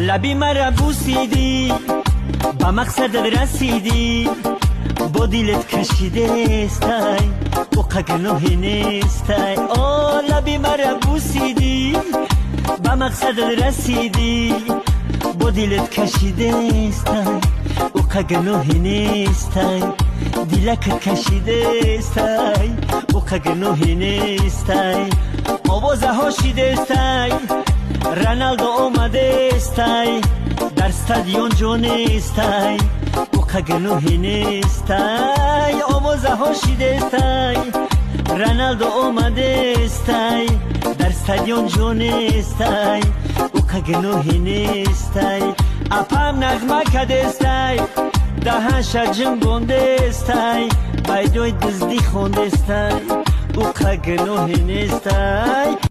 لبی مرا بوسیدی با مقصد رسیدی با دلت کشیده استای او قگنوه نیستای آه لبی مرا بوسیدی با مقصد رسیدی با دلت کشیده استای او قگنوه نیستای دلک کشیده استای او قگنوه نیستای آوازه ها شیده استای رونالدو آمده استای در استادیون جون استای او قگنوه نیستای آوازه ها شیده استای رونالدو آمده استای در استادیون جون استای او قگنوه نیستای اپم نغمه کده استای دهنش جم گنده استای بایدوی دزدی خونده استای او قگنوه نیستای